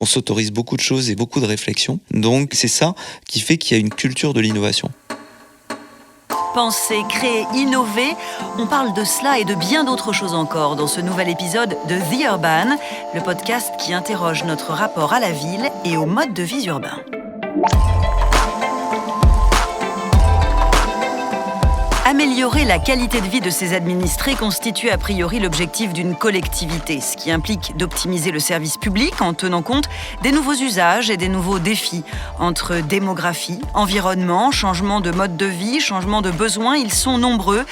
On s'autorise beaucoup de choses et beaucoup de réflexions. Donc c'est ça qui fait qu'il y a une culture de l'innovation. Penser, créer, innover, on parle de cela et de bien d'autres choses encore dans ce nouvel épisode de The Urban, le podcast qui interroge notre rapport à la ville et au mode de vie urbain. Améliorer la qualité de vie de ses administrés constitue a priori l'objectif d'une collectivité, ce qui implique d'optimiser le service public en tenant compte des nouveaux usages et des nouveaux défis. Entre démographie, environnement, changement de mode de vie, changement de besoins, ils sont nombreux.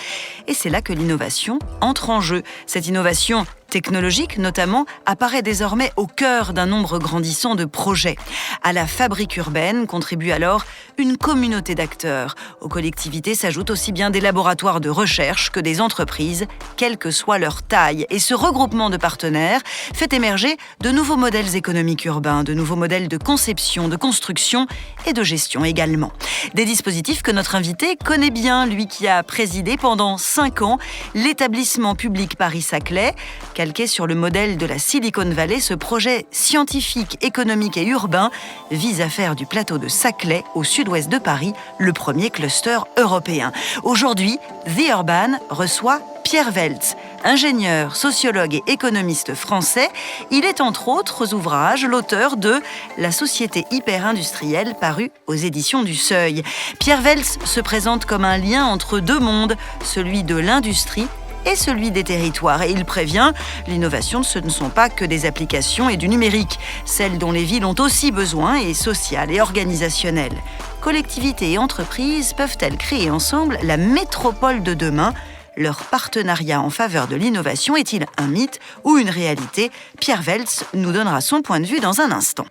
Et c'est là que l'innovation entre en jeu. Cette innovation technologique, notamment, apparaît désormais au cœur d'un nombre grandissant de projets. À la fabrique urbaine contribue alors une communauté d'acteurs. Aux collectivités s'ajoutent aussi bien des laboratoires de recherche que des entreprises, quelle que soit leur taille. Et ce regroupement de partenaires fait émerger de nouveaux modèles économiques urbains, de nouveaux modèles de conception, de construction et de gestion également. Des dispositifs que notre invité connaît bien, lui qui a présidé pendant 5 ans l'établissement public Paris-Saclay. Calqué sur le modèle de la Silicon Valley, ce projet scientifique, économique et urbain vise à faire du plateau de Saclay, au sud-ouest de Paris, le premier cluster européen. Aujourd'hui, The Urban reçoit Pierre Weltz, ingénieur, sociologue et économiste français. Il est entre autres ouvrages l'auteur de La société hyper-industrielle, paru aux éditions du Seuil. Pierre Weltz se présente comme un lien entre deux mondes, celui de l'industrie et celui des territoires. Et il prévient, l'innovation, ce ne sont pas que des applications et du numérique. Celles dont les villes ont aussi besoin est sociale et organisationnelle. Collectivités et entreprises peuvent-elles créer ensemble la métropole de demain ? Leur partenariat en faveur de l'innovation est-il un mythe ou une réalité ? Pierre Weltz nous donnera son point de vue dans un instant.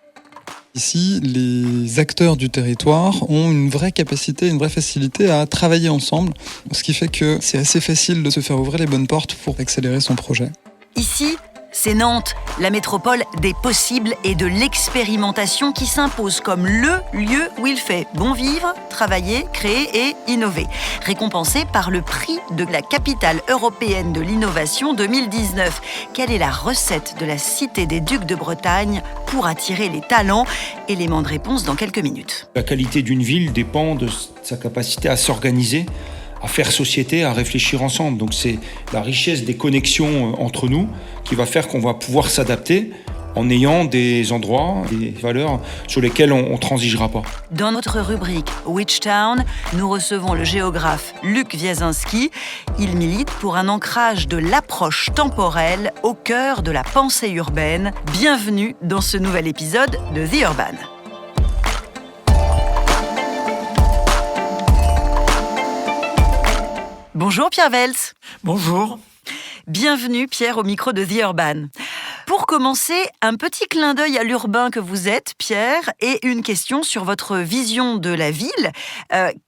Ici, les acteurs du territoire ont une vraie capacité, une vraie facilité à travailler ensemble, ce qui fait que c'est assez facile de se faire ouvrir les bonnes portes pour accélérer son projet. Ici, c'est Nantes, la métropole des possibles et de l'expérimentation qui s'impose comme le lieu où il fait bon vivre, travailler, créer et innover. Récompensé par le prix de la capitale européenne de l'innovation 2019. Quelle est la recette de la Cité des Ducs de Bretagne pour attirer les talents ? Élément de réponse dans quelques minutes. La qualité d'une ville dépend de sa capacité à s'organiser, à faire société, à réfléchir ensemble. Donc c'est la richesse des connexions entre nous qui va faire qu'on va pouvoir s'adapter en ayant des endroits, des valeurs sur lesquelles on ne transigera pas. Dans notre rubrique Which Town, nous recevons le géographe Luc Wiesinski. Il milite pour un ancrage de l'approche temporelle au cœur de la pensée urbaine. Bienvenue dans ce nouvel épisode de The Urban. Bonjour Pierre Weltz. Bonjour. Bienvenue Pierre au micro de The Urban. Pour commencer, un petit clin d'œil à l'urbain que vous êtes, Pierre, et une question sur votre vision de la ville.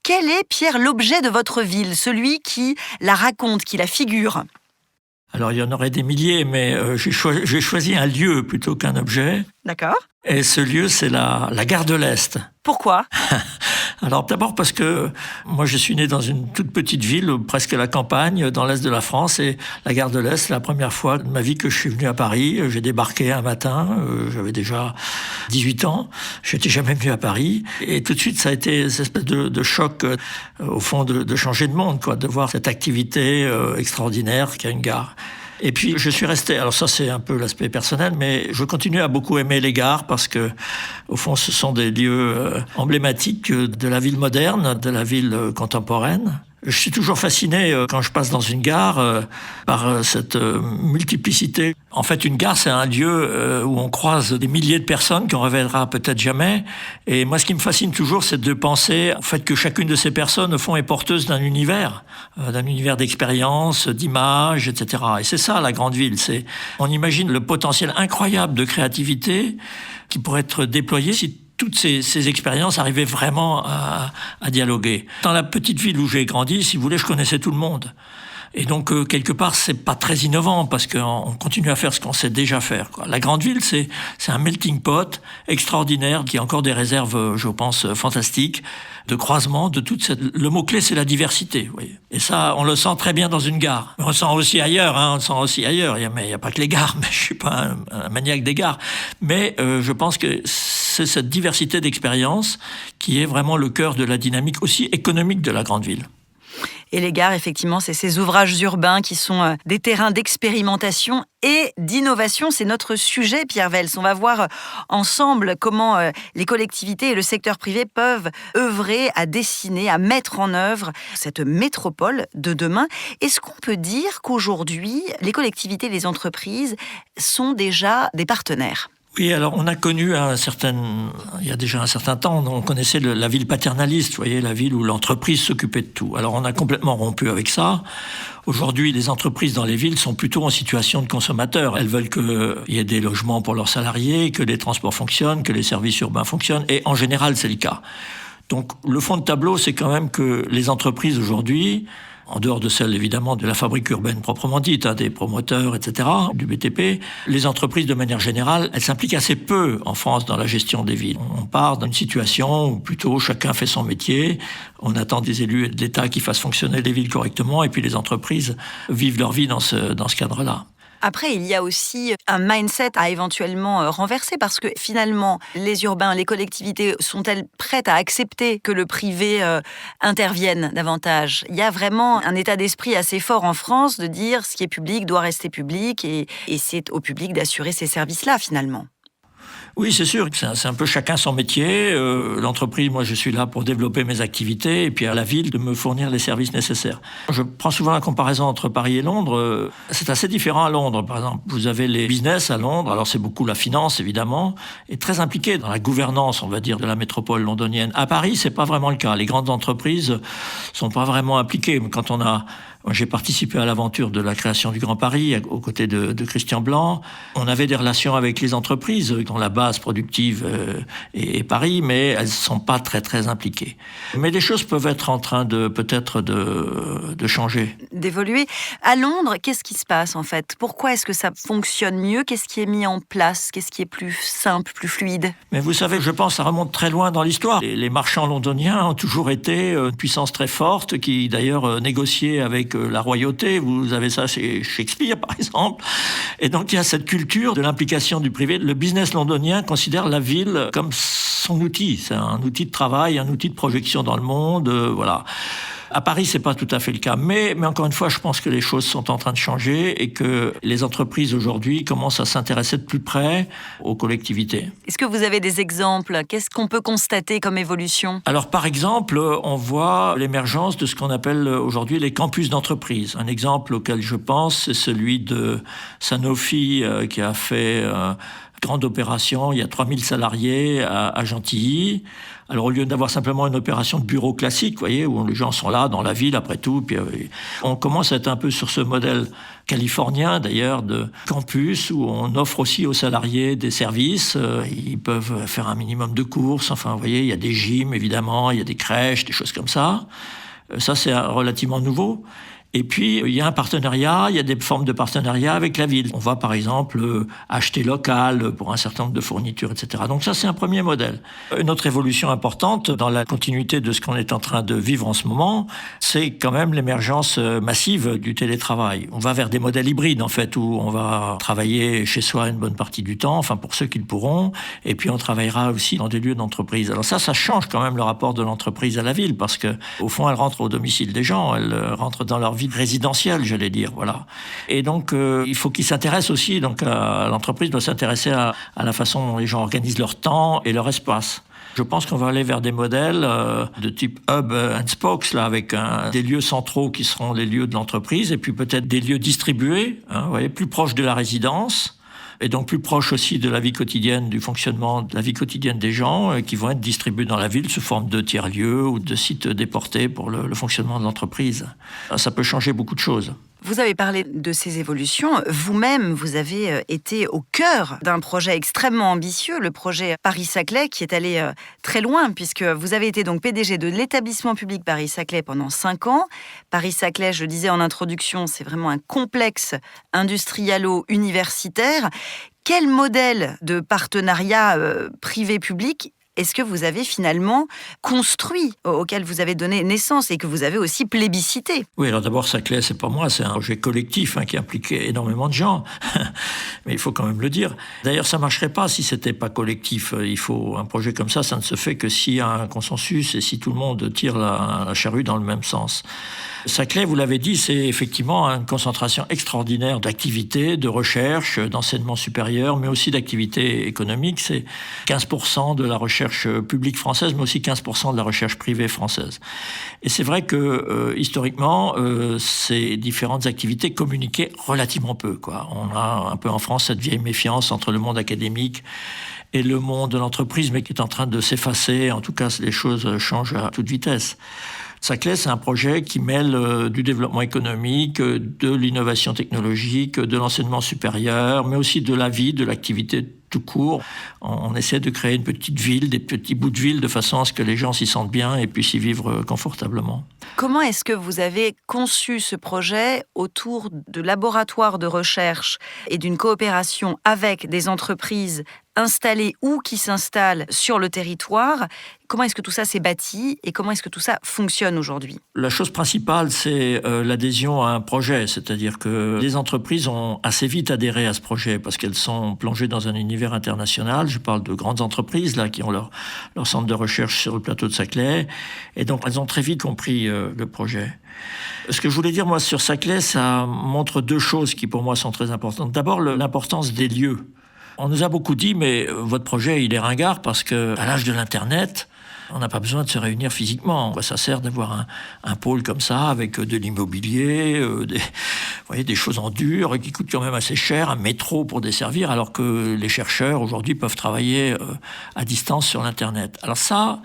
Quel est, Pierre, l'objet de votre ville, celui qui la raconte, qui la figure ? Alors, il y en aurait des milliers, mais j'ai choisi un lieu plutôt qu'un objet. D'accord. Et ce lieu, c'est la gare de l'Est. Pourquoi ? Alors, d'abord parce que moi, je suis né dans une toute petite ville, presque à la campagne, dans l'Est de la France. Et la gare de l'Est, c'est la première fois de ma vie que je suis venu à Paris. J'ai débarqué un matin, j'avais déjà 18 ans. Je n'étais jamais venu à Paris. Et tout de suite, ça a été cette espèce de choc, au fond, de changer de monde, quoi, de voir cette activité extraordinaire qu'est une gare. Et puis, je suis resté, alors ça c'est un peu l'aspect personnel, mais je continue à beaucoup aimer les gares parce que, au fond, ce sont des lieux emblématiques de la ville moderne, de la ville contemporaine. Je suis toujours fasciné quand je passe dans une gare par cette multiplicité. En fait, une gare, c'est un lieu où on croise des milliers de personnes qu'on ne reverra peut-être jamais. Et moi, ce qui me fascine toujours, c'est de penser en fait que chacune de ces personnes, au fond, est porteuse d'un univers d'expériences, d'images, etc. Et c'est ça, la grande ville. On imagine le potentiel incroyable de créativité qui pourrait être déployé si toutes ces expériences arrivaient vraiment à dialoguer. Dans la petite ville où j'ai grandi, si vous voulez, je connaissais tout le monde. Et donc, quelque part, c'est pas très innovant parce qu'on continue à faire ce qu'on sait déjà faire, quoi. La grande ville, c'est un melting pot extraordinaire qui a encore des réserves, je pense, fantastiques, de croisement de toute cette... Le mot-clé, c'est la diversité, vous voyez. Et ça, on le sent très bien dans une gare. Mais on le sent aussi ailleurs, hein, on le sent aussi ailleurs. Il y a pas que les gares, mais je suis pas un maniaque des gares. Mais je pense que c'est cette diversité d'expériences qui est vraiment le cœur de la dynamique aussi économique de la grande ville. Et les gares, effectivement, c'est ces ouvrages urbains qui sont des terrains d'expérimentation et d'innovation. C'est notre sujet, Pierre Vels. On va voir ensemble comment les collectivités et le secteur privé peuvent œuvrer à dessiner, à mettre en œuvre cette métropole de demain. Est-ce qu'on peut dire qu'aujourd'hui, les collectivités et les entreprises sont déjà des partenaires ? Oui, alors on a connu il y a déjà un certain temps, on connaissait la ville paternaliste, vous voyez, la ville où l'entreprise s'occupait de tout. Alors on a complètement rompu avec ça. Aujourd'hui, les entreprises dans les villes sont plutôt en situation de consommateurs. Elles veulent qu'il y ait des logements pour leurs salariés, que les transports fonctionnent, que les services urbains fonctionnent, et en général, c'est le cas. Donc le fond de tableau, c'est quand même que les entreprises aujourd'hui, en dehors de celles évidemment de la fabrique urbaine proprement dite, des promoteurs, etc., du BTP, les entreprises de manière générale, elles s'impliquent assez peu en France dans la gestion des villes. On part d'une situation où plutôt chacun fait son métier, on attend des élus et de l'État qui fassent fonctionner les villes correctement, et puis les entreprises vivent leur vie dans ce cadre-là. Après, il y a aussi un mindset à éventuellement renverser parce que finalement, les urbains, les collectivités, sont-elles prêtes à accepter que le privé intervienne davantage ? Il y a vraiment un état d'esprit assez fort en France de dire ce qui est public doit rester public et c'est au public d'assurer ces services-là finalement. Oui, c'est sûr, c'est un peu chacun son métier. L'entreprise, moi, je suis là pour développer mes activités et puis à la ville de me fournir les services nécessaires. Je prends souvent la comparaison entre Paris et Londres. C'est assez différent à Londres, par exemple. Vous avez les business à Londres, alors c'est beaucoup la finance, évidemment, et très impliqué dans la gouvernance, on va dire, de la métropole londonienne. À Paris, c'est pas vraiment le cas. Les grandes entreprises sont pas vraiment impliquées. J'ai participé à l'aventure de la création du Grand Paris aux côtés de Christian Blanc. On avait des relations avec les entreprises dont la base productive est Paris, mais elles ne sont pas très très impliquées. Mais les choses peuvent être en train de changer. D'évoluer. À Londres, qu'est-ce qui se passe en fait ? Pourquoi est-ce que ça fonctionne mieux ? Qu'est-ce qui est mis en place ? Qu'est-ce qui est plus simple, plus fluide ? Mais vous savez, je pense que ça remonte très loin dans l'histoire. Les marchands londoniens ont toujours été une puissance très forte qui d'ailleurs négociait avec la royauté. Vous avez ça chez Shakespeare, par exemple. Et donc, il y a cette culture de l'implication du privé. Le business londonien considère la ville comme son outil. C'est un outil de travail, un outil de projection dans le monde, voilà. À Paris, c'est pas tout à fait le cas. Mais encore une fois, je pense que les choses sont en train de changer et que les entreprises aujourd'hui commencent à s'intéresser de plus près aux collectivités. Est-ce que vous avez des exemples ? Qu'est-ce qu'on peut constater comme évolution ? Alors, par exemple, on voit l'émergence de ce qu'on appelle aujourd'hui les campus d'entreprise. Un exemple auquel je pense, c'est celui de Sanofi qui a fait grande opération. Il y a 3000 salariés à Gentilly. Alors, au lieu d'avoir simplement une opération de bureau classique, vous voyez, où les gens sont là, dans la ville, après tout, puis on commence à être un peu sur ce modèle californien, d'ailleurs, de campus, où on offre aussi aux salariés des services. Ils peuvent faire un minimum de courses. Enfin, vous voyez, il y a des gyms, évidemment, il y a des crèches, des choses comme ça. Ça, c'est relativement nouveau. Et puis, il y a un partenariat, il y a des formes de partenariat avec la ville. On va, par exemple, acheter local pour un certain nombre de fournitures, etc. Donc ça, c'est un premier modèle. Une autre évolution importante dans la continuité de ce qu'on est en train de vivre en ce moment, c'est quand même l'émergence massive du télétravail. On va vers des modèles hybrides, en fait, où on va travailler chez soi une bonne partie du temps, enfin pour ceux qui le pourront, et puis on travaillera aussi dans des lieux d'entreprise. Alors ça change quand même le rapport de l'entreprise à la ville, parce que au fond, elle rentre au domicile des gens, elle rentre dans leur vie résidentielle, j'allais dire, voilà. Et donc, il faut qu'ils s'intéressent aussi, donc l'entreprise doit s'intéresser à la façon dont les gens organisent leur temps et leur espace. Je pense qu'on va aller vers des modèles de type hub and spokes, là, avec des lieux centraux qui seront les lieux de l'entreprise, et puis peut-être des lieux distribués, vous voyez, plus proches de la résidence, et donc plus proche aussi de la vie quotidienne, du fonctionnement de la vie quotidienne des gens, qui vont être distribués dans la ville sous forme de tiers-lieux ou de sites déportés pour le fonctionnement de l'entreprise. Ça peut changer beaucoup de choses. Vous avez parlé de ces évolutions. Vous-même, vous avez été au cœur d'un projet extrêmement ambitieux, le projet Paris-Saclay, qui est allé très loin, puisque vous avez été donc PDG de l'établissement public Paris-Saclay pendant 5 ans. Paris-Saclay, je le disais en introduction, c'est vraiment un complexe industrialo-universitaire. Quel modèle de partenariat privé-public est-ce que vous avez finalement construit, auquel vous avez donné naissance et que vous avez aussi plébiscité? Oui, alors d'abord, Saclay, c'est pas moi, c'est un projet collectif qui impliquait énormément de gens. Mais il faut quand même le dire. D'ailleurs, ça marcherait pas si c'était pas collectif. Il faut un projet comme ça ne se fait que s'il y a un consensus et si tout le monde tire la charrue dans le même sens. Saclay, vous l'avez dit, c'est effectivement une concentration extraordinaire d'activités, de recherche, d'enseignement supérieur, mais aussi d'activités économiques. C'est 15% de la recherche publique française, mais aussi 15% de la recherche privée française. Et c'est vrai que, historiquement, ces différentes activités communiquaient relativement peu, quoi. On a un peu en France cette vieille méfiance entre le monde académique et le monde de l'entreprise, mais qui est en train de s'effacer. En tout cas, les choses changent à toute vitesse. Saclay, c'est un projet qui mêle du développement économique, de l'innovation technologique, de l'enseignement supérieur, mais aussi de la vie, de l'activité tout court. On essaie de créer une petite ville, des petits bouts de ville, de façon à ce que les gens s'y sentent bien et puissent y vivre confortablement. Comment est-ce que vous avez conçu ce projet autour de laboratoires de recherche et d'une coopération avec des entreprises installées ou qui s'installent sur le territoire? Comment est-ce que tout ça s'est bâti et comment est-ce que tout ça fonctionne aujourd'hui? La chose principale, c'est l'adhésion à un projet. C'est-à-dire que les entreprises ont assez vite adhéré à ce projet parce qu'elles sont plongées dans un univers international. Je parle de grandes entreprises là qui ont leur centre de recherche sur le plateau de Saclay. Et donc, elles ont très vite compris le projet. Ce que je voulais dire, moi, sur Saclay, ça montre 2 choses qui, pour moi, sont très importantes. D'abord, l'importance des lieux. On nous a beaucoup dit, mais votre projet, il est ringard parce que à l'âge de l'Internet, on n'a pas besoin de se réunir physiquement. Ça sert d'avoir un pôle comme ça, avec de l'immobilier, des choses en dur, qui coûtent quand même assez cher, un métro pour desservir, alors que les chercheurs, aujourd'hui, peuvent travailler à distance sur l'Internet. Alors ça,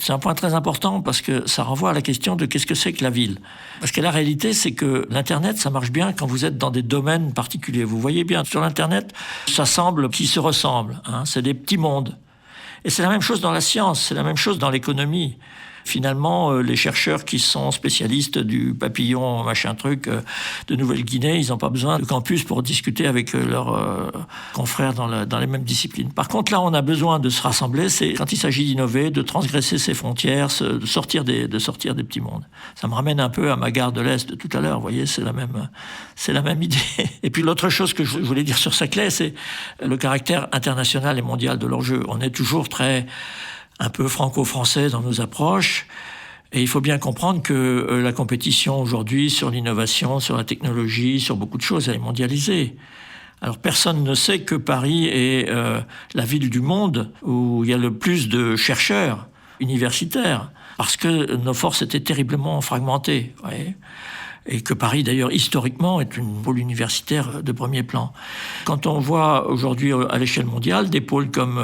c'est un point très important parce que ça renvoie à la question de qu'est-ce que c'est que la ville. Parce que la réalité, c'est que l'Internet, ça marche bien quand vous êtes dans des domaines particuliers. Vous voyez bien, sur l'Internet, ça semble qu'ils se ressemblent. C'est des petits mondes. Et c'est la même chose dans la science, c'est la même chose dans l'économie. Finalement, les chercheurs qui sont spécialistes du papillon, machin truc, de Nouvelle-Guinée, ils n'ont pas besoin de campus pour discuter avec leurs confrères dans les mêmes disciplines. Par contre, là, on a besoin de se rassembler, c'est quand il s'agit d'innover, de transgresser ses frontières, de sortir des petits mondes. Ça me ramène un peu à ma gare de l'Est de tout à l'heure, vous voyez, c'est la même idée. Et puis l'autre chose que je voulais dire sur Saclay, c'est le caractère international et mondial de l'enjeu. On est toujours un peu franco-français dans nos approches. Et il faut bien comprendre que la compétition aujourd'hui sur l'innovation, sur la technologie, sur beaucoup de choses, elle est mondialisée. Alors personne ne sait que Paris est la ville du monde où il y a le plus de chercheurs universitaires, parce que nos forces étaient terriblement fragmentées, vous voyez. Et que Paris, d'ailleurs, historiquement, est une pôle universitaire de premier plan. Quand on voit aujourd'hui à l'échelle mondiale des pôles comme,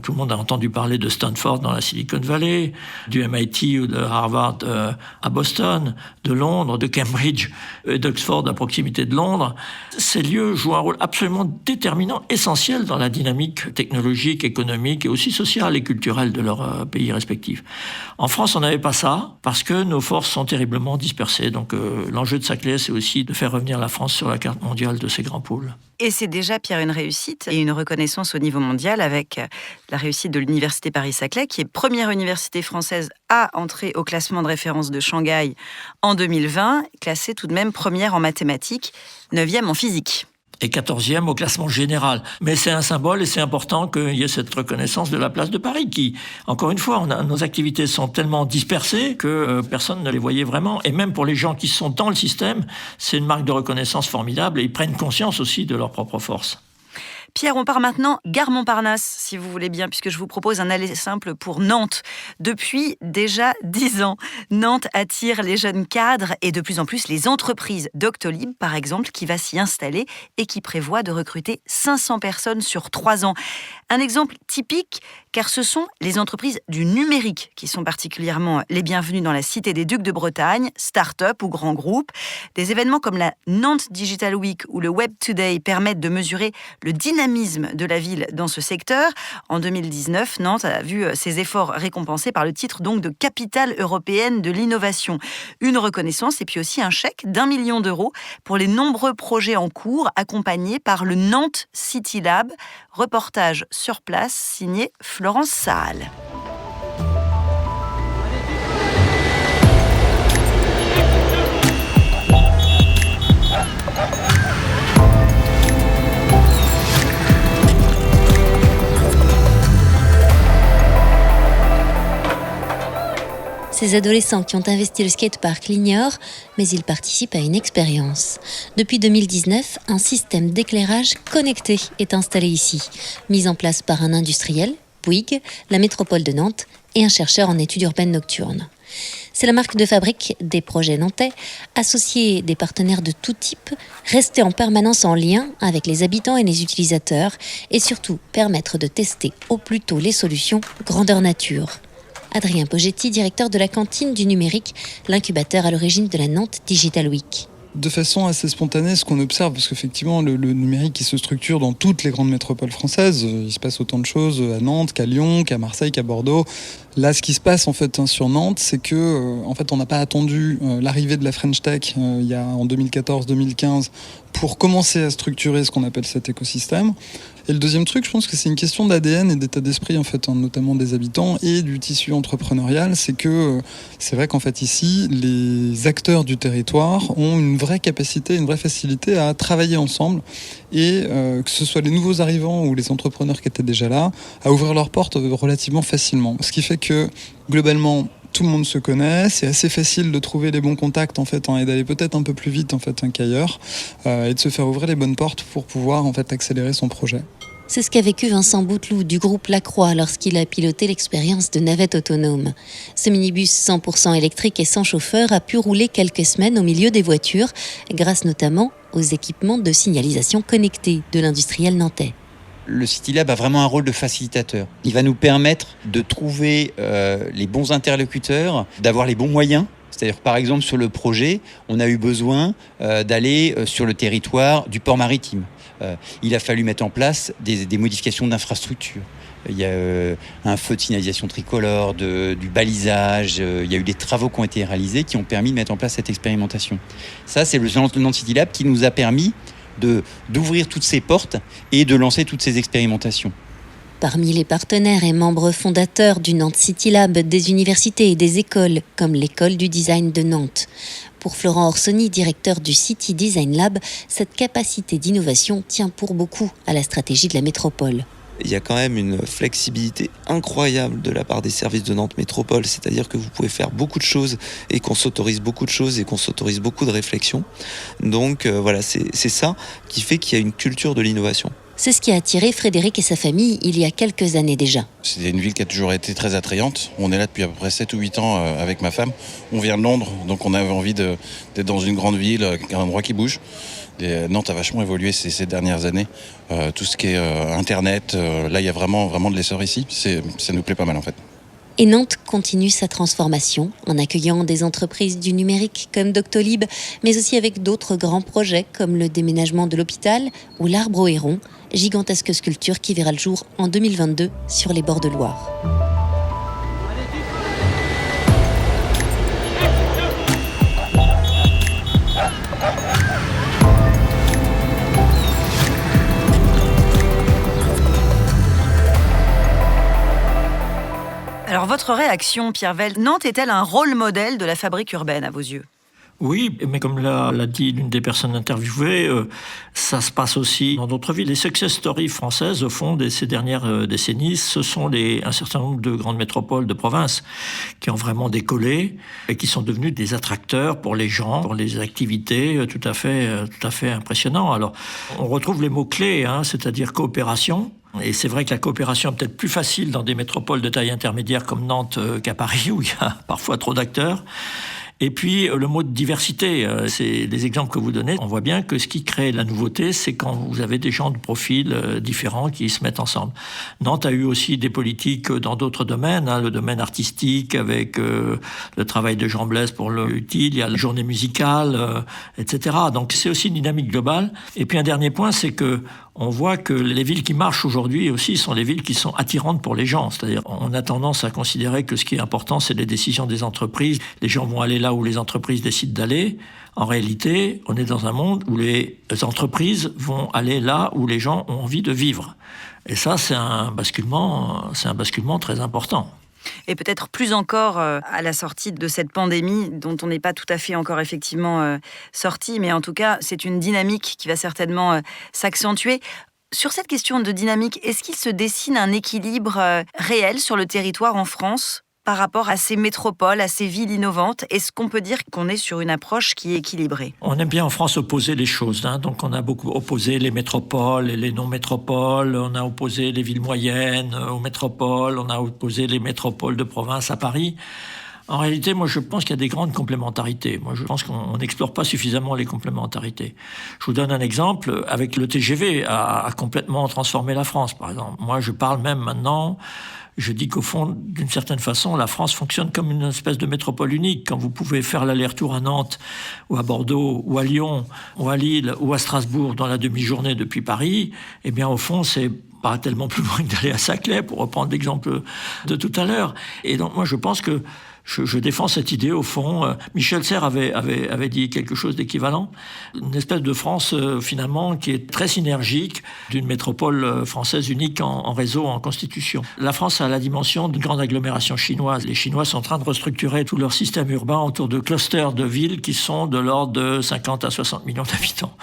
tout le monde a entendu parler de Stanford dans la Silicon Valley, du MIT ou de Harvard à Boston, de Londres, de Cambridge et d'Oxford à proximité de Londres, ces lieux jouent un rôle absolument déterminant, essentiel dans la dynamique technologique, économique et aussi sociale et culturelle de leurs pays respectifs. En France, on n'avait pas ça parce que nos forces sont terriblement dispersées. Donc, l'enjeu de Saclay, c'est aussi de faire revenir la France sur la carte mondiale de ces grands pôles. Et c'est déjà, Pierre, une réussite et une reconnaissance au niveau mondial avec la réussite de l'Université Paris-Saclay, qui est première université française à entrer au classement de référence de Shanghai en 2020, classée tout de même première en mathématiques, 9e en physique. Et 14e au classement général. Mais c'est un symbole et c'est important qu'il y ait cette reconnaissance de la place de Paris qui, encore une fois, nos activités sont tellement dispersées que personne ne les voyait vraiment. Et même pour les gens qui sont dans le système, c'est une marque de reconnaissance formidable et ils prennent conscience aussi de leur propre force. Pierre, on part maintenant gare Montparnasse, si vous voulez bien, puisque je vous propose un aller simple pour Nantes. Depuis déjà 10 ans, Nantes attire les jeunes cadres et de plus en plus les entreprises. Doctolib, par exemple, qui va s'y installer et qui prévoit de recruter 500 personnes sur 3 ans. Un exemple typique, car ce sont les entreprises du numérique qui sont particulièrement les bienvenues dans la Cité des Ducs de Bretagne, start-up ou grands groupes. Des événements comme la Nantes Digital Week ou le Web Today permettent de mesurer le dynamisme de la ville dans ce secteur. En 2019, Nantes a vu ses efforts récompensés par le titre donc de capitale européenne de l'innovation. Une reconnaissance et puis aussi un chèque d'1 million d'euros pour les nombreux projets en cours accompagnés par le Nantes City Lab. Reportage sur place signé Florence Saal. Ces adolescents qui ont investi le skatepark l'ignorent, mais ils participent à une expérience. Depuis 2019, un système d'éclairage connecté est installé ici, mis en place par un industriel, Bouygues, la métropole de Nantes et un chercheur en études urbaines nocturnes. C'est la marque de fabrique des projets nantais, associer des partenaires de tout type, rester en permanence en lien avec les habitants et les utilisateurs et surtout permettre de tester au plus tôt les solutions grandeur nature. Adrien Pogetti, directeur de la cantine du numérique, l'incubateur à l'origine de la Nantes Digital Week. De façon assez spontanée, ce qu'on observe, parce qu'effectivement, le numérique il se structure dans toutes les grandes métropoles françaises. Il se passe autant de choses à Nantes qu'à Lyon, qu'à Marseille, qu'à Bordeaux. Là, ce qui se passe en fait sur Nantes, c'est que en fait, on n'a pas attendu l'arrivée de la French Tech il y a en 2014-2015 pour commencer à structurer ce qu'on appelle cet écosystème. Et le deuxième truc, je pense que c'est une question d'ADN et d'état d'esprit en fait, notamment des habitants et du tissu entrepreneurial. C'est que c'est vrai qu'en fait ici, les acteurs du territoire ont une vraie capacité, une vraie facilité à travailler ensemble et que ce soit les nouveaux arrivants ou les entrepreneurs qui étaient déjà là, à ouvrir leurs portes relativement facilement. Ce qui fait que globalement, tout le monde se connaît, c'est assez facile de trouver les bons contacts en fait, et d'aller peut-être un peu plus vite en fait, qu'ailleurs et de se faire ouvrir les bonnes portes pour pouvoir en fait, accélérer son projet. C'est ce qu'a vécu Vincent Bouteloup du groupe Lacroix lorsqu'il a piloté l'expérience de navette autonome. Ce minibus 100% électrique et sans chauffeur a pu rouler quelques semaines au milieu des voitures, grâce notamment aux équipements de signalisation connectés de l'industriel nantais. Le City Lab a vraiment un rôle de facilitateur. Il va nous permettre de trouver les bons interlocuteurs, d'avoir les bons moyens. C'est-à-dire, par exemple, sur le projet, on a eu besoin d'aller sur le territoire du port maritime. Il a fallu mettre en place des modifications d'infrastructures. Il y a un feu de signalisation tricolore, du balisage. Il y a eu des travaux qui ont été réalisés qui ont permis de mettre en place cette expérimentation. Ça, c'est le Nantes City Lab qui nous a permis d'ouvrir toutes ces portes et de lancer toutes ces expérimentations. Parmi les partenaires et membres fondateurs du Nantes City Lab, des universités et des écoles, comme l'école du design de Nantes. Pour Florent Orsoni, directeur du City Design Lab, cette capacité d'innovation tient pour beaucoup à la stratégie de la métropole. Il y a quand même une flexibilité incroyable de la part des services de Nantes Métropole, c'est-à-dire que vous pouvez faire beaucoup de choses et qu'on s'autorise beaucoup de choses et qu'on s'autorise beaucoup de réflexions. Donc voilà, c'est ça qui fait qu'il y a une culture de l'innovation. C'est ce qui a attiré Frédéric et sa famille il y a quelques années déjà. C'est une ville qui a toujours été très attrayante. On est là depuis à peu près 7 ou 8 ans avec ma femme. On vient de Londres, donc on avait envie d'être dans une grande ville, un endroit qui bouge. Et Nantes a vachement évolué ces dernières années. Tout ce qui est Internet, là il y a vraiment de l'essor ici. Ça nous plaît pas mal en fait. Et Nantes continue sa transformation en accueillant des entreprises du numérique comme Doctolib, mais aussi avec d'autres grands projets comme le déménagement de l'hôpital ou l'Arbre au Héron, gigantesque sculpture qui verra le jour en 2022 sur les bords de Loire. Alors votre réaction, Pierre Velt, Nantes est-elle un rôle modèle de la fabrique urbaine à vos yeux ? Oui, mais comme l'a dit l'une des personnes interviewées, ça se passe aussi dans d'autres villes. Les success stories françaises, au fond, de ces dernières décennies, ce sont un certain nombre de grandes métropoles de province qui ont vraiment décollé et qui sont devenues des attracteurs pour les gens, pour les activités tout à fait impressionnants. Alors, on retrouve les mots-clés, c'est-à-dire coopération. Et c'est vrai que la coopération est peut-être plus facile dans des métropoles de taille intermédiaire comme Nantes qu'à Paris, où il y a parfois trop d'acteurs. Et puis le mot de diversité, c'est les exemples que vous donnez. On voit bien que ce qui crée la nouveauté, c'est quand vous avez des gens de profils différents qui se mettent ensemble. Nantes a eu aussi des politiques dans d'autres domaines, le domaine artistique avec le travail de Jean Blaise pour le utile, il y a la journée musicale, etc. Donc c'est aussi une dynamique globale. Et puis un dernier point, c'est que on voit que les villes qui marchent aujourd'hui aussi sont les villes qui sont attirantes pour les gens. C'est-à-dire, on a tendance à considérer que ce qui est important, c'est les décisions des entreprises. Les gens vont aller là où les entreprises décident d'aller. En réalité, on est dans un monde où les entreprises vont aller là où les gens ont envie de vivre. Et ça, c'est un basculement très important. Et peut-être plus encore à la sortie de cette pandémie dont on n'est pas tout à fait encore effectivement sorti, mais en tout cas, c'est une dynamique qui va certainement s'accentuer. Sur cette question de dynamique, est-ce qu'il se dessine un équilibre réel sur le territoire en France par rapport à ces métropoles, à ces villes innovantes? Est-ce qu'on peut dire qu'on est sur une approche qui est équilibrée? On aime bien en France opposer les choses. Donc on a beaucoup opposé les métropoles et les non-métropoles. On a opposé les villes moyennes aux métropoles. On a opposé les métropoles de province à Paris. En réalité, moi, je pense qu'il y a des grandes complémentarités. Moi, je pense qu'on n'explore pas suffisamment les complémentarités. Je vous donne un exemple. Avec le TGV, a complètement transformé la France, par exemple. Moi, je parle même maintenant... Je dis qu'au fond, d'une certaine façon, la France fonctionne comme une espèce de métropole unique. Quand vous pouvez faire l'aller-retour à Nantes, ou à Bordeaux, ou à Lyon, ou à Lille, ou à Strasbourg dans la demi-journée depuis Paris, eh bien, au fond, c'est pas tellement plus loin que d'aller à Saclay, pour reprendre l'exemple de tout à l'heure. Et donc, moi, je pense que je défends cette idée, au fond. Michel Serres avait dit quelque chose d'équivalent. Une espèce de France, finalement, qui est très synergique d'une métropole française unique en réseau, en constitution. La France a la dimension d'une grande agglomération chinoise. Les Chinois sont en train de restructurer tout leur système urbain autour de clusters de villes qui sont de l'ordre de 50 à 60 millions d'habitants.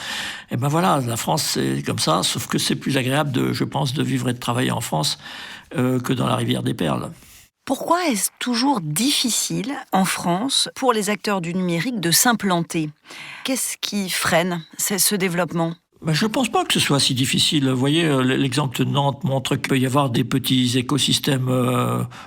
Et ben voilà, la France, c'est comme ça, sauf que c'est plus agréable, je pense, de vivre et de travailler en France que dans la rivière des Perles. Pourquoi est-ce toujours difficile, en France, pour les acteurs du numérique de s'implanter? Qu'est-ce qui freine ce développement? Je ne pense pas que ce soit si difficile. Vous voyez, l'exemple de Nantes montre qu'il peut y avoir des petits écosystèmes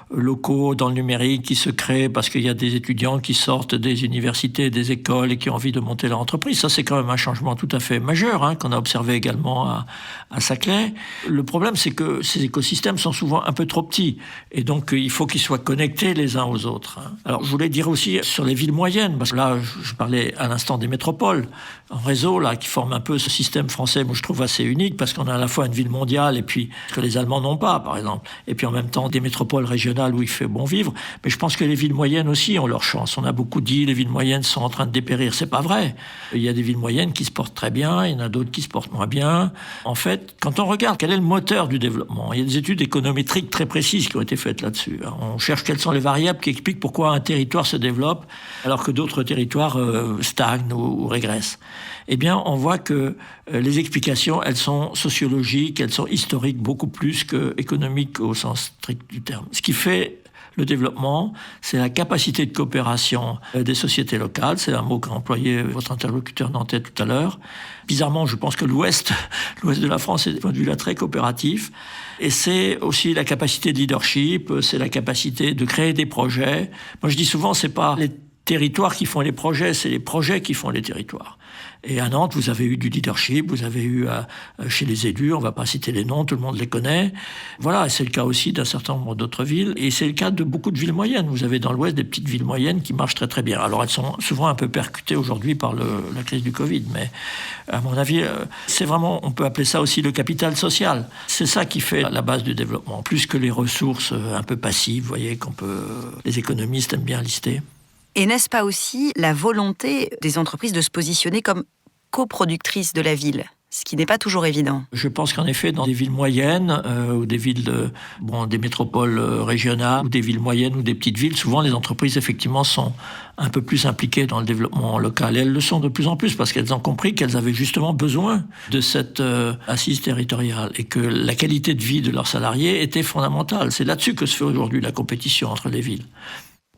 locaux dans le numérique qui se créent parce qu'il y a des étudiants qui sortent des universités, des écoles et qui ont envie de monter leur entreprise. Ça, c'est quand même un changement tout à fait majeur qu'on a observé également à Saclay. Le problème, c'est que ces écosystèmes sont souvent un peu trop petits et donc il faut qu'ils soient connectés les uns aux autres. Alors, je voulais dire aussi sur les villes moyennes, parce que là, je parlais à l'instant des métropoles en réseau, là, qui forment un peu ce système français, moi je trouve assez unique parce qu'on a à la fois une ville mondiale et puis que les Allemands n'ont pas, par exemple, et puis en même temps des métropoles régionales où il fait bon vivre. Mais je pense que les villes moyennes aussi ont leur chance. On a beaucoup dit les villes moyennes sont en train de dépérir. C'est pas vrai. Il y a des villes moyennes qui se portent très bien, il y en a d'autres qui se portent moins bien. En fait, quand on regarde quel est le moteur du développement, il y a des études économétriques très précises qui ont été faites là-dessus. On cherche quelles sont les variables qui expliquent pourquoi un territoire se développe alors que d'autres territoires stagnent ou régressent. Eh bien, on voit que les explications, elles sont sociologiques, elles sont historiques, beaucoup plus qu'économiques au sens strict du terme. Ce qui fait le développement, c'est la capacité de coopération des sociétés locales. C'est un mot qu'a employé votre interlocuteur nantais tout à l'heure. Bizarrement, je pense que l'Ouest de la France est, de ce point de vue-là, très coopératif. Et c'est aussi la capacité de leadership, c'est la capacité de créer des projets. Moi, je dis souvent, c'est pas les territoires qui font les projets, c'est les projets qui font les territoires. Et à Nantes, vous avez eu du leadership, vous avez eu chez les élus, on ne va pas citer les noms, tout le monde les connaît. Voilà, c'est le cas aussi d'un certain nombre d'autres villes. Et c'est le cas de beaucoup de villes moyennes. Vous avez dans l'Ouest des petites villes moyennes qui marchent très très bien. Alors elles sont souvent un peu percutées aujourd'hui par la crise du Covid. Mais à mon avis, c'est vraiment, on peut appeler ça aussi le capital social. C'est ça qui fait la base du développement, plus que les ressources un peu passives, vous voyez, les économistes aiment bien lister. Et n'est-ce pas aussi la volonté des entreprises de se positionner comme coproductrices de la ville, ce qui n'est pas toujours évident? Je pense qu'en effet, dans des villes moyennes, ou des villes des métropoles régionales, ou des villes moyennes ou des petites villes, souvent les entreprises effectivement sont un peu plus impliquées dans le développement local. Et elles le sont de plus en plus parce qu'elles ont compris qu'elles avaient justement besoin de cette assise territoriale et que la qualité de vie de leurs salariés était fondamentale. C'est là-dessus que se fait aujourd'hui la compétition entre les villes.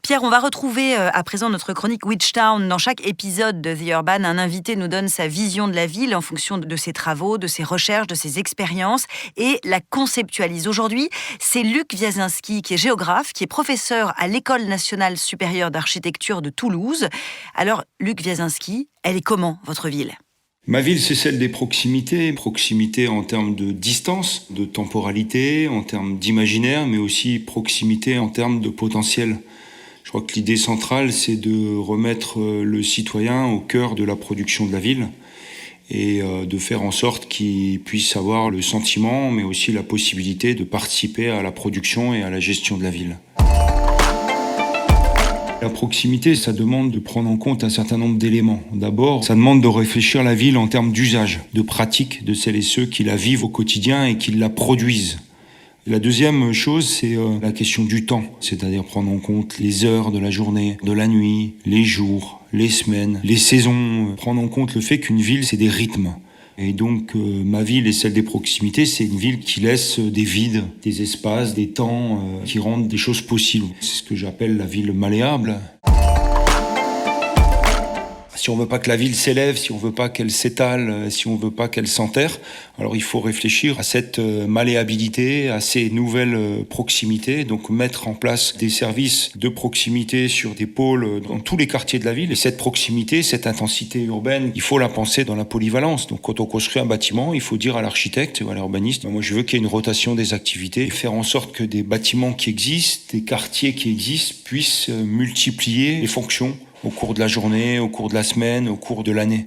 Pierre, on va retrouver à présent notre chronique Witch Town. Dans chaque épisode de The Urban, un invité nous donne sa vision de la ville en fonction de ses travaux, de ses recherches, de ses expériences et la conceptualise. Aujourd'hui, c'est Luc Wiasinski qui est géographe, qui est professeur à l'École nationale supérieure d'architecture de Toulouse. Alors, Luc Wiasinski, elle est comment, votre ville ? Ma ville, c'est celle des proximités. Proximité en termes de distance, de temporalité, en termes d'imaginaire, mais aussi proximité en termes de potentiel. Je crois que l'idée centrale, c'est de remettre le citoyen au cœur de la production de la ville et de faire en sorte qu'il puisse avoir le sentiment, mais aussi la possibilité de participer à la production et à la gestion de la ville. La proximité, ça demande de prendre en compte un certain nombre d'éléments. D'abord, ça demande de réfléchir la ville en termes d'usage, de pratique de celles et ceux qui la vivent au quotidien et qui la produisent. La deuxième chose, c'est la question du temps, c'est-à-dire prendre en compte les heures de la journée, de la nuit, les jours, les semaines, les saisons, prendre en compte le fait qu'une ville, c'est des rythmes. Et donc, ma ville et celle des proximités, c'est une ville qui laisse des vides, des espaces, des temps qui rendent des choses possibles. C'est ce que j'appelle la ville malléable. Si on veut pas que la ville s'élève, si on veut pas qu'elle s'étale, si on veut pas qu'elle s'enterre, alors il faut réfléchir à cette malléabilité, à ces nouvelles proximités, donc mettre en place des services de proximité sur des pôles dans tous les quartiers de la ville. Et cette proximité, cette intensité urbaine, il faut la penser dans la polyvalence. Donc quand on construit un bâtiment, il faut dire à l'architecte ou à l'urbaniste, moi je veux qu'il y ait une rotation des activités, et faire en sorte que des bâtiments qui existent, des quartiers qui existent, puissent multiplier les fonctions au cours de la journée, au cours de la semaine, au cours de l'année.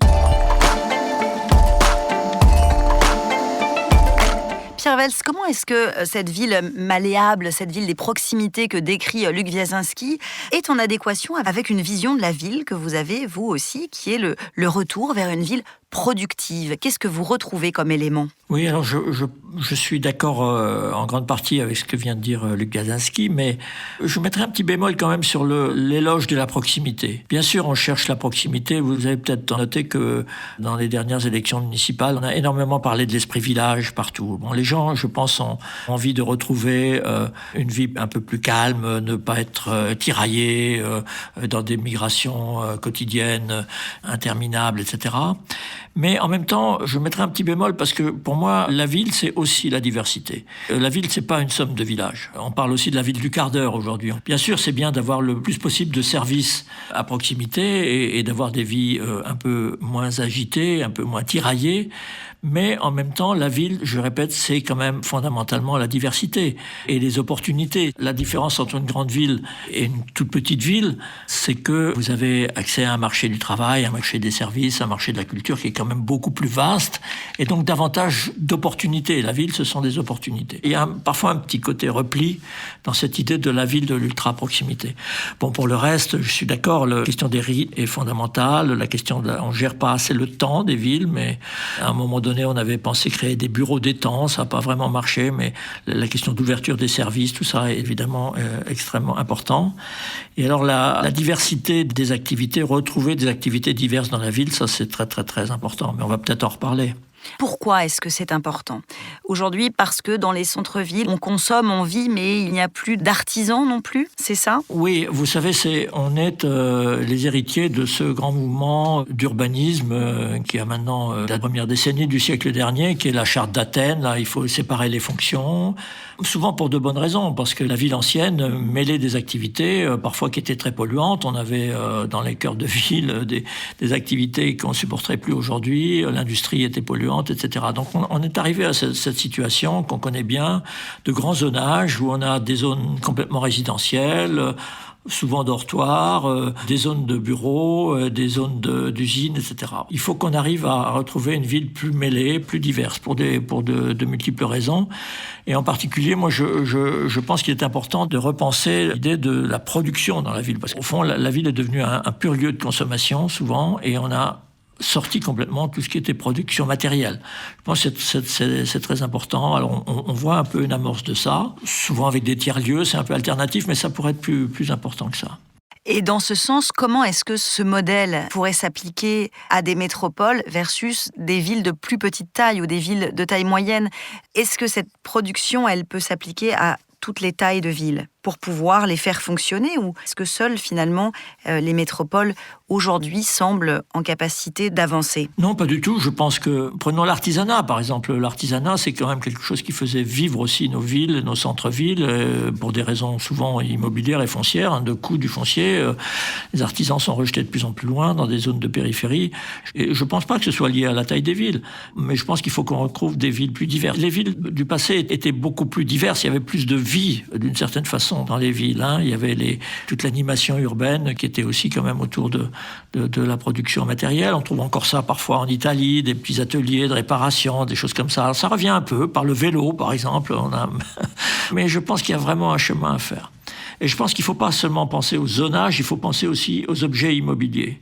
Pierre Vels, comment est-ce que cette ville malléable, cette ville des proximités que décrit Luc Wiasinski est en adéquation avec une vision de la ville que vous avez, vous aussi, qui est le retour vers une ville productive? Qu'est-ce que vous retrouvez comme élément? Oui, alors je suis d'accord en grande partie avec ce que vient de dire Luc Wiasinski, mais je mettrai un petit bémol quand même sur l'éloge de la proximité. Bien sûr, on cherche la proximité. Vous avez peut-être noté que dans les dernières élections municipales, on a énormément parlé de l'esprit village partout. Bon, les gens, je pense, ont envie de retrouver une vie un peu plus calme, ne pas être tiraillés dans des migrations quotidiennes interminables, etc. Mais en même temps, je mettrai un petit bémol parce que pour moi, la ville, c'est aussi la diversité. La ville, c'est pas une somme de villages. On parle aussi de la ville du quart d'heure aujourd'hui. Bien sûr, c'est bien d'avoir le plus possible de services à proximité et d'avoir des vies un peu moins agitées, un peu moins tiraillées. Mais en même temps, la ville, je répète, c'est quand même fondamentalement la diversité et les opportunités. La différence entre une grande ville et une toute petite ville, c'est que vous avez accès à un marché du travail, un marché des services, un marché de la culture qui est quand même beaucoup plus vaste et donc davantage d'opportunités. La ville, ce sont des opportunités. Il y a parfois un petit côté repli dans cette idée de la ville de l'ultra-proximité. Bon, pour le reste, je suis d'accord, la question des rites est fondamentale. La question on gère pas assez le temps des villes, mais à un moment donné, on avait pensé créer des bureaux des temps, ça n'a pas vraiment marché, mais la question d'ouverture des services, tout ça est évidemment extrêmement important. Et alors la diversité des activités, retrouver des activités diverses dans la ville, ça c'est très très très important, mais on va peut-être en reparler. Pourquoi est-ce que c'est important? Aujourd'hui, parce que dans les centres-villes, on consomme, on vit, mais il n'y a plus d'artisans non plus, c'est ça? Oui, vous savez, on est les héritiers de ce grand mouvement d'urbanisme qui a maintenant la première décennie du siècle dernier, qui est la charte d'Athènes. Là, il faut séparer les fonctions, souvent pour de bonnes raisons, parce que la ville ancienne mêlait des activités, parfois qui étaient très polluantes. On avait dans les cœurs de ville des activités qu'on ne supporterait plus aujourd'hui. L'industrie était polluante, etc. Donc on est arrivé à cette situation qu'on connaît bien, de grands zonages où on a des zones complètement résidentielles, souvent dortoirs, des zones de bureaux, des zones d'usines, etc. Il faut qu'on arrive à retrouver une ville plus mêlée, plus diverse, pour de multiples raisons. Et en particulier, moi, je pense qu'il est important de repenser l'idée de la production dans la ville. Parce qu'au fond, la ville est devenue un pur lieu de consommation, souvent, et on a sorti complètement tout ce qui était production matérielle. Je pense que c'est très important. Alors on voit un peu une amorce de ça, souvent avec des tiers-lieux, c'est un peu alternatif, mais ça pourrait être plus important que ça. Et dans ce sens, comment est-ce que ce modèle pourrait s'appliquer à des métropoles versus des villes de plus petite taille ou des villes de taille moyenne? Est-ce que cette production, elle peut s'appliquer à toutes les tailles de villes? pour pouvoir les faire fonctionner, ou est-ce que seules finalement les métropoles aujourd'hui semblent en capacité d'avancer? Non, pas du tout. Je pense que, prenons l'artisanat par exemple. L'artisanat, c'est quand même quelque chose qui faisait vivre aussi nos villes, nos centres-villes, pour des raisons souvent immobilières et foncières, de coût du foncier. Les artisans sont rejetés de plus en plus loin dans des zones de périphérie. Et je ne pense pas que ce soit lié à la taille des villes, mais je pense qu'il faut qu'on retrouve des villes plus diverses. Les villes du passé étaient beaucoup plus diverses. Il y avait plus de vie, d'une certaine façon, dans les villes. Il y avait toute l'animation urbaine qui était aussi quand même autour de la production matérielle. On trouve encore ça parfois en Italie, des petits ateliers de réparation, des choses comme ça. Alors, ça revient un peu par le vélo, par exemple. Mais je pense qu'il y a vraiment un chemin à faire. Et je pense qu'il ne faut pas seulement penser au zonage, il faut penser aussi aux objets immobiliers.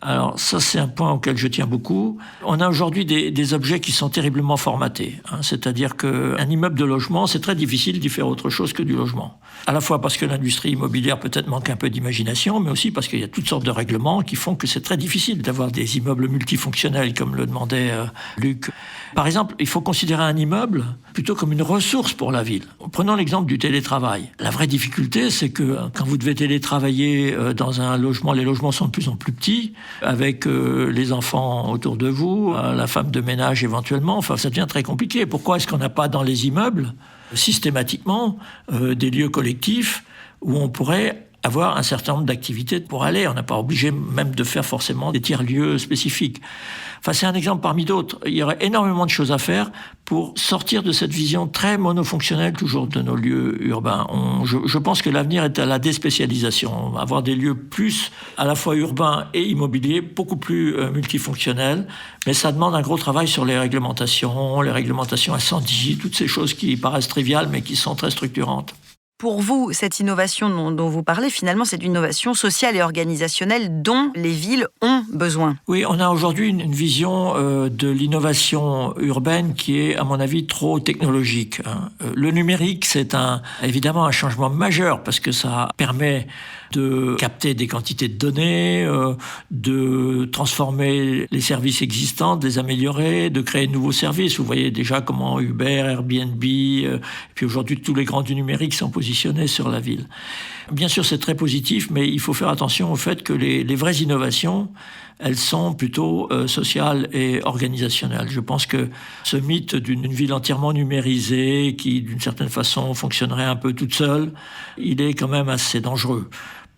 Alors ça, c'est un point auquel je tiens beaucoup. On a aujourd'hui des objets qui sont terriblement formatés. C'est-à-dire qu'un immeuble de logement, c'est très difficile d'y faire autre chose que du logement. À la fois parce que l'industrie immobilière peut-être manque un peu d'imagination, mais aussi parce qu'il y a toutes sortes de règlements qui font que c'est très difficile d'avoir des immeubles multifonctionnels, comme le demandait Luc. Par exemple, il faut considérer un immeuble plutôt comme une ressource pour la ville. Prenons l'exemple du télétravail. La vraie difficulté, c'est que quand vous devez télétravailler dans un logement, les logements sont de plus en plus petits, avec les enfants autour de vous, la femme de ménage éventuellement, ça devient très compliqué. Pourquoi est-ce qu'on n'a pas dans les immeubles systématiquement des lieux collectifs où on pourrait avoir un certain nombre d'activités pour aller. On n'a pas obligé même de faire forcément des tiers-lieux spécifiques. C'est un exemple parmi d'autres. Il y aurait énormément de choses à faire pour sortir de cette vision très monofonctionnelle toujours de nos lieux urbains. Je pense que l'avenir est à la déspécialisation. Avoir des lieux plus à la fois urbains et immobiliers, beaucoup plus multifonctionnels. Mais ça demande un gros travail sur les réglementations incendies, toutes ces choses qui paraissent triviales mais qui sont très structurantes. Pour vous, cette innovation dont vous parlez, finalement, c'est une innovation sociale et organisationnelle dont les villes ont besoin. Oui, on a aujourd'hui une vision de l'innovation urbaine qui est, à mon avis, trop technologique. Le numérique, c'est évidemment un changement majeur parce que ça permet de capter des quantités de données, de transformer les services existants, de les améliorer, de créer de nouveaux services. Vous voyez déjà comment Uber, Airbnb, puis aujourd'hui tous les grands du numérique sont positionnés sur la ville. Bien sûr, c'est très positif, mais il faut faire attention au fait que les vraies innovations, elles sont plutôt sociales et organisationnelles. Je pense que ce mythe d'une ville entièrement numérisée, qui d'une certaine façon fonctionnerait un peu toute seule, il est quand même assez dangereux.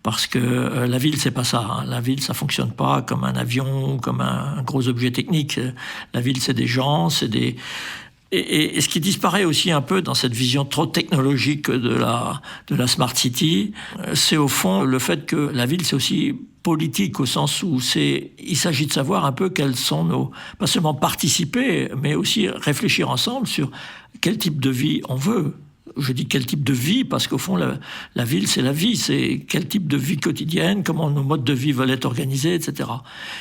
Parce que la ville, c'est pas ça. La ville, ça fonctionne pas comme un avion, comme un gros objet technique. La ville, c'est des gens, Et ce qui disparaît aussi un peu dans cette vision trop technologique de la Smart City, c'est au fond le fait que la ville, c'est aussi politique au sens où il s'agit de savoir un peu quels sont pas seulement participer, mais aussi réfléchir ensemble sur quel type de vie on veut. Je dis quel type de vie, parce qu'au fond, la ville, c'est la vie. C'est quel type de vie quotidienne, comment nos modes de vie veulent être organisés, etc.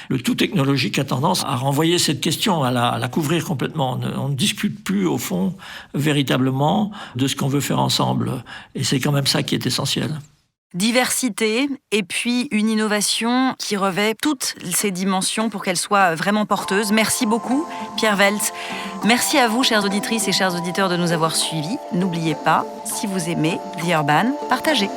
Le tout technologique a tendance à renvoyer cette question, à la couvrir complètement. On ne discute plus, au fond, véritablement, de ce qu'on veut faire ensemble. Et c'est quand même ça qui est essentiel. Diversité et puis une innovation qui revêt toutes ces dimensions pour qu'elle soit vraiment porteuse. Merci beaucoup, Pierre Weltz. Merci à vous, chères auditrices et chers auditeurs, de nous avoir suivis. N'oubliez pas, si vous aimez The Urban, partagez.